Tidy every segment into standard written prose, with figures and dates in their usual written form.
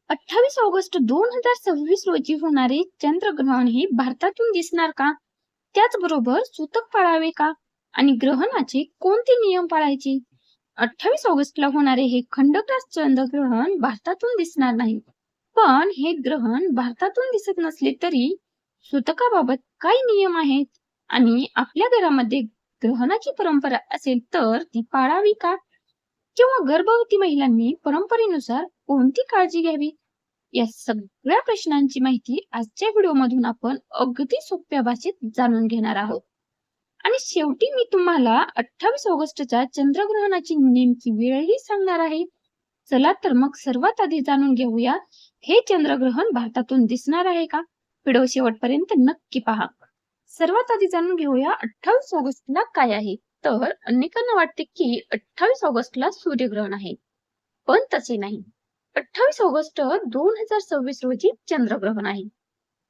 28 August 2026 रोजी होणारे चंद्रग्रहण हे भारतातून दिसणार का? त्याचबरोबर सूतक पाळावे का? आणि ग्रहणाचे कोणते नियम पाळायचे? 28 ऑगस्टला होणारे हे खंडग्रास चंद्रग्रहण भारतातून दिसणार नाही. पण हे ग्रहण भारतातून दिसत नसले तरी सूतकाबाबत काय नियम आहेत? आणि आपल्या घरामध्ये ग्रहणाची परंपरा असेल तर ती पाळावी का? किंवा गर्भवती महिलांनी परंपरेनुसार कोणती काळजी घ्यावी? या सगळ्या प्रश्नांची माहिती आजच्या व्हिडिओमधून आपण अगदी सोप्या भाषेत जाणून घेणार आहोत. आणि शेवटी मी तुम्हाला 28 ऑगस्टच्या चंद्रग्रहणाची नेमकी वेळही सांगणार आहे. चला तर मग सर्वात आधी जाणून घेऊया, हे चंद्रग्रहण भारतातून दिसणार आहे का? व्हिडिओ शेवटपर्यंत नक्की पहा. सर्वात आधी जाणून घेऊया 28 ऑगस्टला काय आहे. तर अनेकांना वाटते की 28 ऑगस्टला सूर्यग्रहण आहे, पण तसे नाही. 28 ऑगस्ट 2026 रोजी चंद्रग्रहण आहे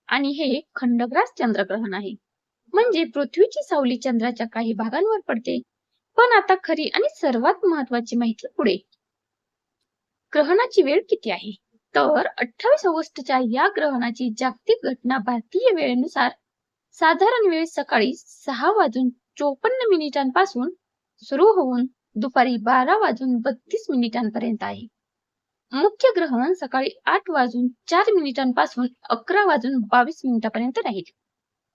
आणि हे खंडग्रास चंद्रग्रहण आहे. म्हणजे पृथ्वीची सावली चंद्राच्या काही भागांवर पडते. पण आता खरी आणि सर्वात महत्वाची माहिती पुढे. ग्रहणाची वेळ किती आहे? तर 28 ऑगस्टच्या या ग्रहणाची जागतिक घटना भारतीय वेळेनुसार साधारण वेळ सकाळी 6:54 सुरू होऊन दुपारी 12:32 आहे. मुख्य ग्रहण सकाळी 8:04 11:22 राहील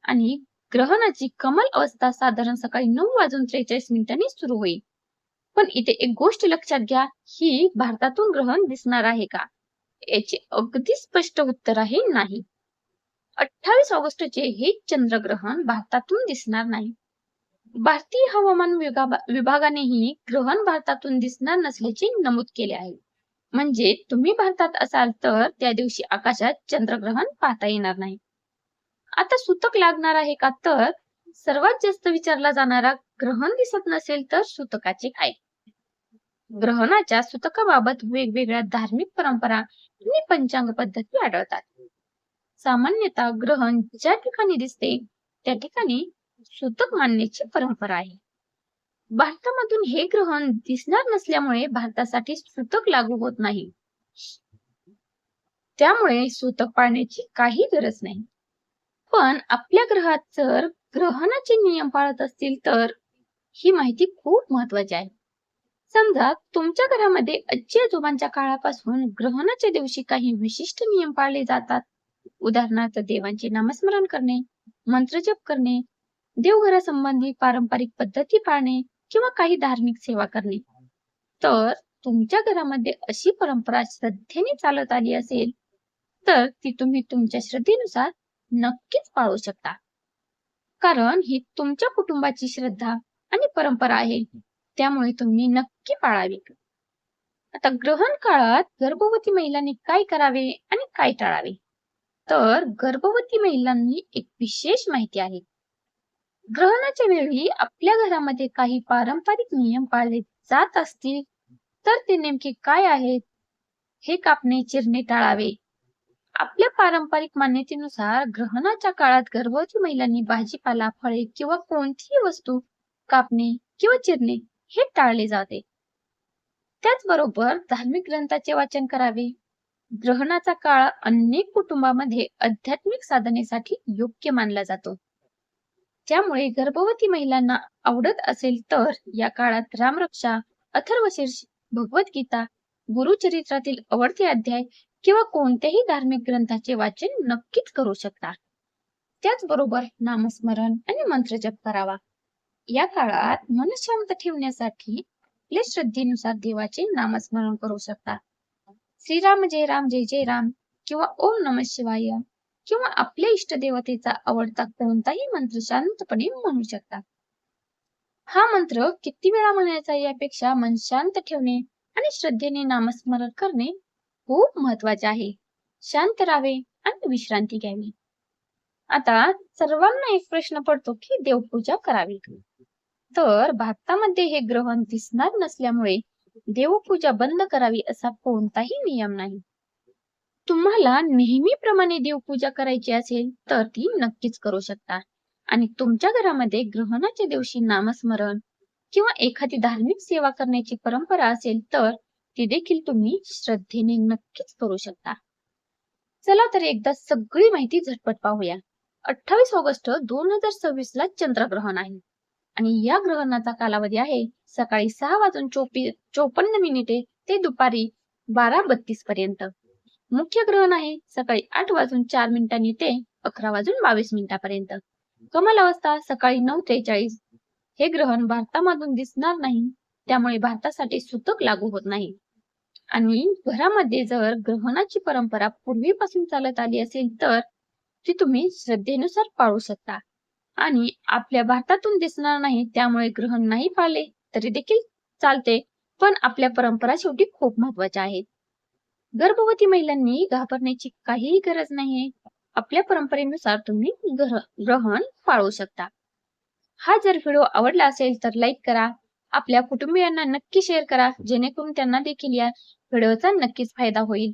आणि ग्रहणाची कमल अवस्था साधारण सकाळी 9:43 सुरू होईल. पण इथे एक गोष्ट लक्षात घ्या, ही भारतातून ग्रहण दिसणार आहे का? याचे अगदी स्पष्ट उत्तर आहे नाही. 28 ऑगस्टचे हे चंद्रग्रहण भारतातून दिसणार नाही. भारतीय हवामान विभागानेही ग्रहण भारतातून दिसणार नसल्याचे नमूद केले आहे. म्हणजे तुम्ही भारतात असाल तर त्या दिवशी आकाशात चंद्रग्रहण पाहता येणार नाही. आता सूतक लागणार आहे का? तर सर्वात जास्त विचारला जाणारा, ग्रहण दिसत नसेल तर सूतकाचे काय? ग्रहणाच्या सूतकाबाबत वेगवेगळ्या धार्मिक परंपरा आणि पंचांग पद्धती आढळतात. सामान्यतः ग्रहण ज्या ठिकाणी दिसते त्या ठिकाणी सूतक मानण्याची परंपरा आहे. भारतामधून हे ग्रहण दिसणार नसल्यामुळे भारतासाठी सूतक लागू होत नाही. त्यामुळे सूतक पाळण्याची काही गरज नाही. पण आपल्या ग्रहात जर ग्रहणाचे नियम पाळत असतील तर ही माहिती खूप महत्वाची आहे. समजा तुमच्या घरामध्ये आजी आजोबांच्या काळापासून ग्रहणाच्या दिवशी काही विशिष्ट नियम पाळले जातात. उदाहरणार्थ देवांचे नामस्मरण करणे, मंत्रजप करणे, देवघरासंबंधी पारंपरिक पद्धती पाळणे किंवा काही धार्मिक सेवा करणे. तर तुमच्या घरामध्ये अशी परंपरा श्रद्धेने चालत आली असेल तर ती तुम्ही तुमच्या श्रद्धेनुसार नक्कीच पाळू शकता. कारण ही तुमच्या कुटुंबाची श्रद्धा आणि परंपरा आहे, त्यामुळे तुम्ही नक्की पाळावी. आता ग्रहण काळात गर्भवती महिलांनी काय करावे आणि काय टाळावे? तर गर्भवती महिलांनी एक विशेष माहिती आहे. ग्रहणाच्या वेळी आपल्या घरामध्ये काही पारंपरिक नियम पाळले जात असतील तर ते नेमके काय आहेत? हे कापणे चिरणे टाळावे. आपल्या पारंपरिक मान्यतेनुसार ग्रहणाच्या काळात गर्भवती महिलांनी भाजीपाला, फळे किंवा कोणतीही वस्तू कापणे किंवा चिरणे हे टाळले जाते. त्याचबरोबर धार्मिक ग्रंथाचे वाचन करावे. ग्रहणाचा काळ अनेक कुटुंबामध्ये आध्यात्मिक साधनेसाठी योग्य मानला जातो. त्यामुळे गर्भवती महिलांना आवडत असेल तर या काळात रामरक्षा, अथर्वशीर्ष, भगवद्गीता, गुरुचरित्रातील आवडते अध्याय किंवा कोणत्याही धार्मिक ग्रंथाचे वाचन नक्कीच करू शकता. त्याचबरोबर नामस्मरण आणि मंत्रजप करावा. या काळात मन शांत ठेवण्यासाठी आपल्या श्रद्धेनुसार देवाचे नामस्मरण करू शकता. श्रीराम जय राम जय जय राम किंवा ओम नमः शिवाय किंवा आपल्या इष्टदेवतेचा आवडता कोणताही मंत्र शांतपणे म्हणू शकता. हा मंत्र किती वेळा म्हणायचा यापेक्षा मन शांत ठेवणे आणि श्रद्धेने नामस्मरण करणे खूप महत्वाचे आहे. शांत राहावे आणि विश्रांती घ्यावी. आता सर्वांना एक प्रश्न पडतो की देवपूजा करावी. तर भारतामध्ये हे ग्रहण दिसणार नसल्यामुळे देवपूजा बंद करावी असा कोणताही नियम नाही. तुम्हाला नेहमीप्रमाणे देवपूजा करायची असेल तर ती नक्कीच करू शकता. आणि तुमच्या घरामध्ये ग्रहणाच्या दिवशी नामस्मरण किंवा एखादी धार्मिक सेवा करण्याची परंपरा असेल तर ती देखील तुम्ही श्रद्धेने नक्कीच करू शकता. चला तर एकदा सगळी माहिती झटपट पाहूया. 28 ऑगस्ट 2026 ला चंद्रग्रहण आहे आणि या ग्रहणाचा कालावधी आहे सकाळी 6:54 ते दुपारी 12:32 पर्यंत. मुख्य ग्रहण आहे सकाळी 8:04 ते 11:22 पर्यंत. कमाल अवस्था सकाळी 9:43. हे ग्रहण भारतामधून दिसणार नाही, त्यामुळे भारतासाठी सूतक लागू होत नाही. आणि घरामध्ये जर ग्रहणाची परंपरा पूर्वीपासून चालत आली असेल तर ती तुम्ही श्रद्धेनुसार पाळू शकता. आणि आपल्या भारतातून दिसणार नाही, त्यामुळे ग्रहण नाही पाळले तरी देखील चालते, पण आपल्या परंपरा शेवटी खूप महत्वाच्या आहेत. गर्भवती महिलांनी घाबरण्याची काहीही गरज नाहीये. आपल्या परंपरेनुसार तुम्ही ग्रहण पाळू शकता. हा जर व्हिडिओ आवडला असेल तर लाईक करा. आपल्या कुटुंबियांना नक्की शेअर करा, जेणेकरून त्यांना देखील या व्हिडिओचा नक्कीच फायदा होईल.